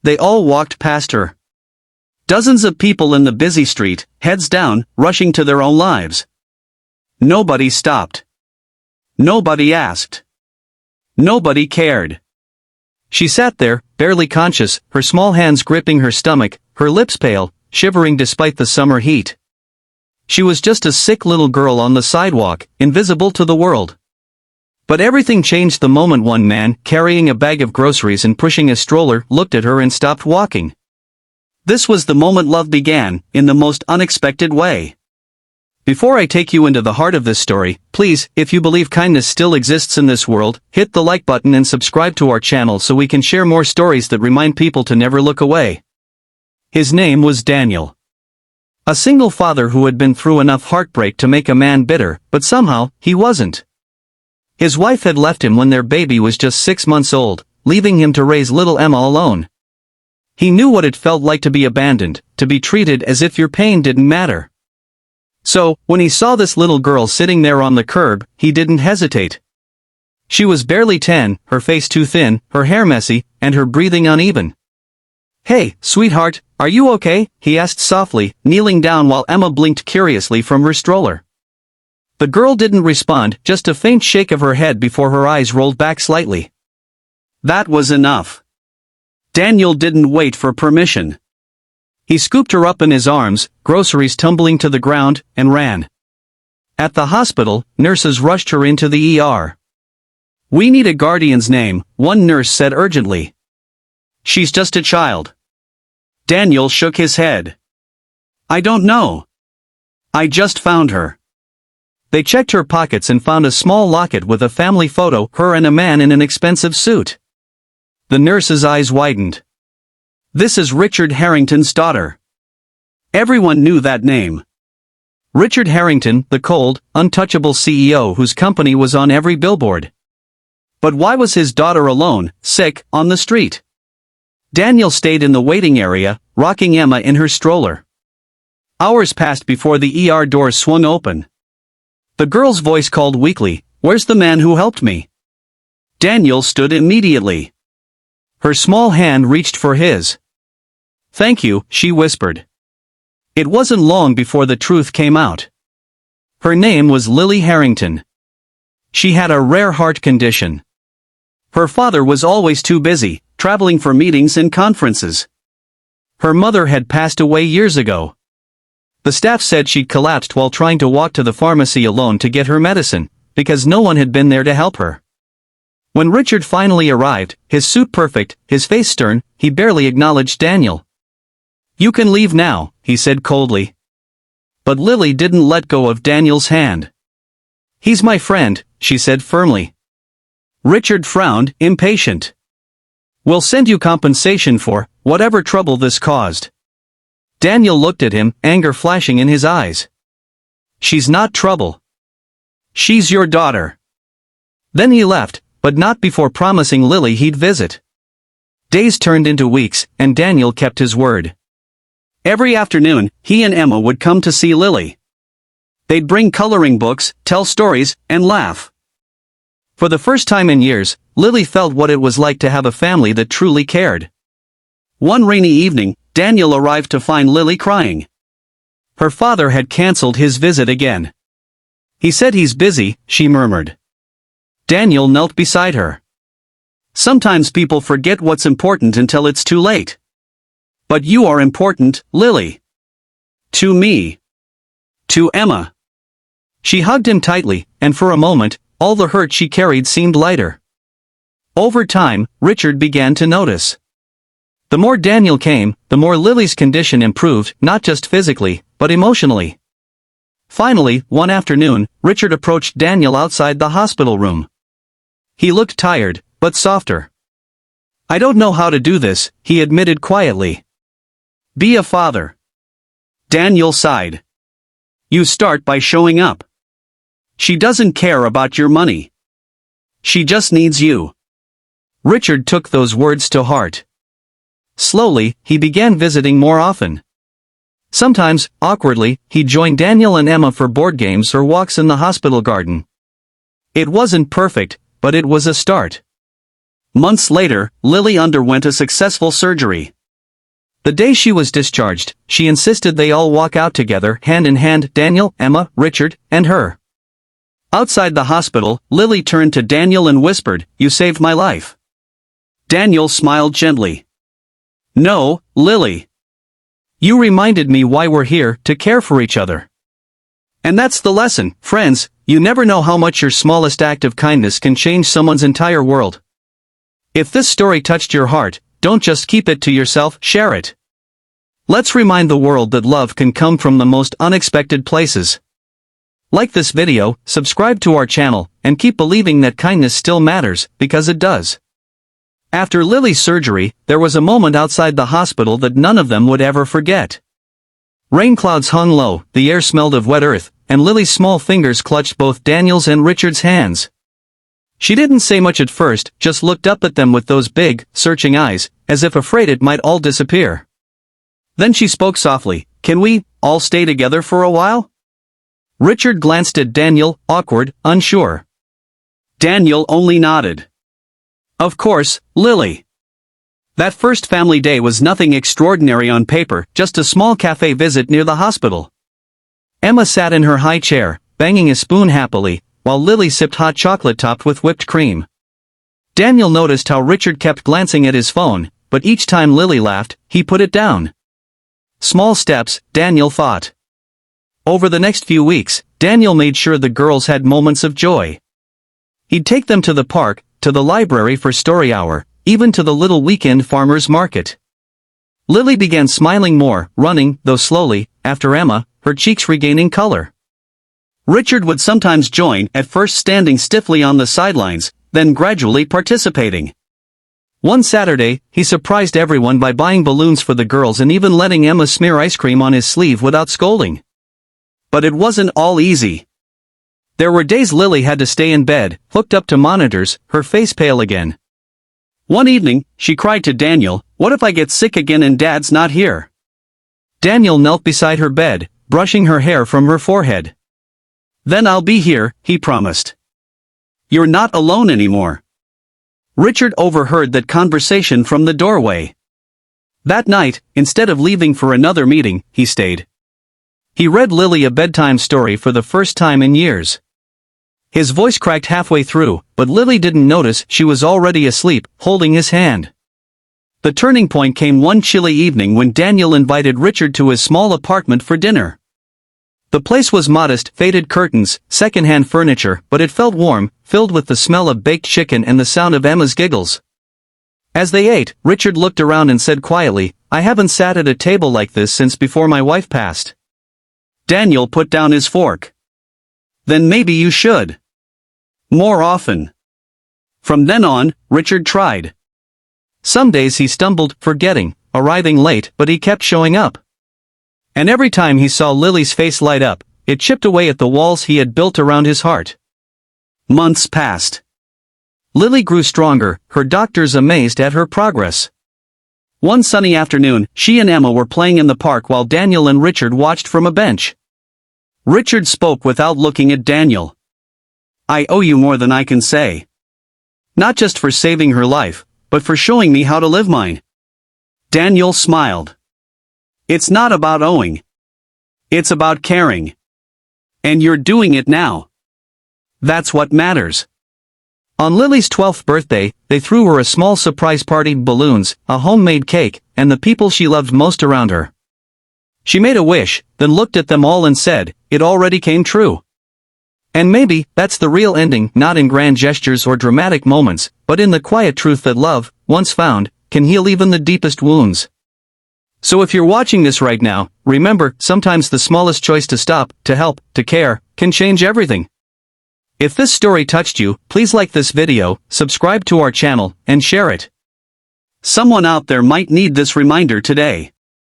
They all walked past her. Dozens of people in the busy street, heads down, rushing to their own lives. Nobody stopped. Nobody asked. Nobody cared. She sat there, barely conscious, her small hands gripping her stomach, her lips pale, shivering despite the summer heat. She was just a sick little girl on the sidewalk, invisible to the world. But everything changed the moment one man, carrying a bag of groceries and pushing a stroller, looked at her and stopped walking. This was the moment love began, in the most unexpected way. Before I take you into the heart of this story, please, if you believe kindness still exists in this world, hit the like button and subscribe to our channel so we can share more stories that remind people to never look away. His name was Daniel. A single father who had been through enough heartbreak to make a man bitter, but somehow, he wasn't. His wife had left him when their baby was just 6 months old, leaving him to raise little Emma alone. He knew what it felt like to be abandoned, to be treated as if your pain didn't matter. So, when he saw this little girl sitting there on the curb, he didn't hesitate. She was barely 10, her face too thin, her hair messy, and her breathing uneven. "Hey, sweetheart, are you okay?" he asked softly, kneeling down while Emma blinked curiously from her stroller. The girl didn't respond, just a faint shake of her head before her eyes rolled back slightly. That was enough. Daniel didn't wait for permission. He scooped her up in his arms, groceries tumbling to the ground, and ran. At the hospital, nurses rushed her into the ER. "We need a guardian's name," one nurse said urgently. "She's just a child." Daniel shook his head. "I don't know. I just found her." They checked her pockets and found a small locket with a family photo, her and a man in an expensive suit. The nurse's eyes widened. "This is Richard Harrington's daughter." Everyone knew that name. Richard Harrington, the cold, untouchable CEO whose company was on every billboard. But why was his daughter alone, sick, on the street? Daniel stayed in the waiting area, rocking Emma in her stroller. Hours passed before the ER doors swung open. The girl's voice called weakly, "Where's the man who helped me?" Daniel stood immediately. Her small hand reached for his. "Thank you," she whispered. It wasn't long before the truth came out. Her name was Lily Harrington. She had a rare heart condition. Her father was always too busy, traveling for meetings and conferences. Her mother had passed away years ago. The staff said she'd collapsed while trying to walk to the pharmacy alone to get her medicine, because no one had been there to help her. When Richard finally arrived, his suit perfect, his face stern, he barely acknowledged Daniel. "You can leave now," he said coldly. But Lily didn't let go of Daniel's hand. "He's my friend," she said firmly. Richard frowned, impatient. "We'll send you compensation for whatever trouble this caused." Daniel looked at him, anger flashing in his eyes. "She's not trouble. She's your daughter." Then he left, but not before promising Lily he'd visit. Days turned into weeks, and Daniel kept his word. Every afternoon, he and Emma would come to see Lily. They'd bring coloring books, tell stories, and laugh. For the first time in years, Lily felt what it was like to have a family that truly cared. One rainy evening, Daniel arrived to find Lily crying. Her father had cancelled his visit again. "He said he's busy," she murmured. Daniel knelt beside her. "Sometimes people forget what's important until it's too late. But you are important, Lily. To me. To Emma." She hugged him tightly, and for a moment, all the hurt she carried seemed lighter. Over time, Richard began to notice. The more Daniel came, the more Lily's condition improved, not just physically, but emotionally. Finally, one afternoon, Richard approached Daniel outside the hospital room. He looked tired, but softer. "I don't know how to do this," he admitted quietly. "Be a father." Daniel sighed. "You start by showing up. She doesn't care about your money. She just needs you." Richard took those words to heart. Slowly, he began visiting more often. Sometimes, awkwardly, he joined Daniel and Emma for board games or walks in the hospital garden. It wasn't perfect, but it was a start. Months later, Lily underwent a successful surgery. The day she was discharged, she insisted they all walk out together, hand in hand, Daniel, Emma, Richard, and her. Outside the hospital, Lily turned to Daniel and whispered, "You saved my life." Daniel smiled gently. "No, Lily. You reminded me why we're here, to care for each other." And that's the lesson, friends. You never know how much your smallest act of kindness can change someone's entire world. If this story touched your heart, don't just keep it to yourself, share it. Let's remind the world that love can come from the most unexpected places. Like this video, subscribe to our channel, and keep believing that kindness still matters, because it does. After Lily's surgery, there was a moment outside the hospital that none of them would ever forget. Rain clouds hung low, the air smelled of wet earth, and Lily's small fingers clutched both Daniel's and Richard's hands. She didn't say much at first, just looked up at them with those big, searching eyes, as if afraid it might all disappear. Then she spoke softly, "Can we all stay together for a while?" Richard glanced at Daniel, awkward, unsure. Daniel only nodded. Of course, Lily. That first family day was nothing extraordinary on paper, just a small cafe visit near the hospital. Emma sat in her high chair, banging a spoon happily, while Lily sipped hot chocolate topped with whipped cream. Daniel noticed how Richard kept glancing at his phone, but each time Lily laughed, he put it down. Small steps, Daniel thought. Over the next few weeks, Daniel made sure the girls had moments of joy. He'd take them to the park, to the library for story hour, even to the little weekend farmers market. Lily began smiling more, running, though slowly, after Emma, her cheeks regaining color. Richard would sometimes join, at first standing stiffly on the sidelines, then gradually participating. One Saturday, he surprised everyone by buying balloons for the girls and even letting Emma smear ice cream on his sleeve without scolding. But it wasn't all easy. There were days Lily had to stay in bed, hooked up to monitors, her face pale again. One evening, she cried to Daniel, "What if I get sick again and Dad's not here?" Daniel knelt beside her bed, brushing her hair from her forehead. "Then I'll be here," he promised. "You're not alone anymore." Richard overheard that conversation from the doorway. That night, instead of leaving for another meeting, he stayed. He read Lily a bedtime story for the first time in years. His voice cracked halfway through, but Lily didn't notice she was already asleep, holding his hand. The turning point came one chilly evening when Daniel invited Richard to his small apartment for dinner. The place was modest, faded curtains, second-hand furniture, but it felt warm, filled with the smell of baked chicken and the sound of Emma's giggles. As they ate, Richard looked around and said quietly, "I haven't sat at a table like this since before my wife passed." Daniel put down his fork. "Then maybe you should. More often." From then on, Richard tried. Some days he stumbled, forgetting, arriving late, but he kept showing up. And every time he saw Lily's face light up, it chipped away at the walls he had built around his heart. Months passed. Lily grew stronger, her doctors amazed at her progress. One sunny afternoon, she and Emma were playing in the park while Daniel and Richard watched from a bench. Richard spoke without looking at Daniel. "I owe you more than I can say. Not just for saving her life, but for showing me how to live mine." Daniel smiled. "It's not about owing. It's about caring. And you're doing it now. That's what matters." On Lily's 12th birthday, they threw her a small surprise party, balloons, a homemade cake, and the people she loved most around her. She made a wish, then looked at them all and said, "It already came true." And maybe, that's the real ending, not in grand gestures or dramatic moments, but in the quiet truth that love, once found, can heal even the deepest wounds. So if you're watching this right now, remember, sometimes the smallest choice to stop, to help, to care, can change everything. If this story touched you, please like this video, subscribe to our channel, and share it. Someone out there might need this reminder today.